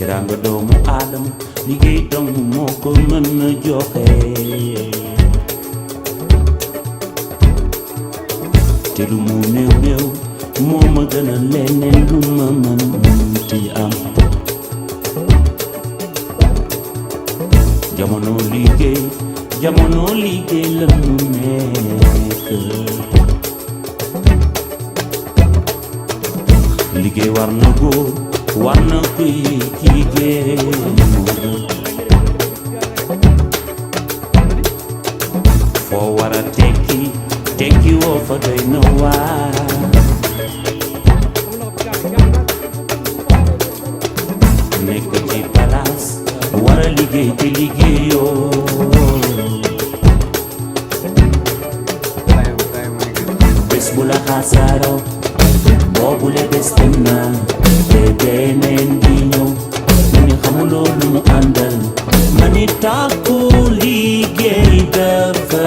tiranga doomu aadama liggéey dong moo ko mën a joxe te lu mu néew néew moo ma gën a leneen lu ma mën ti am jamono liggéey la mu nekk liggéey war na góor war na kuy jigéen foo war a tekki woo fa doy na waar nekk ci palaas war a liggéey te liggéeyoo bés bu la xasaaroo boobu le bés dem na te beneen di ñëw mu ni xamuloo lu mu àndal ma ni tàkku liggéey dafa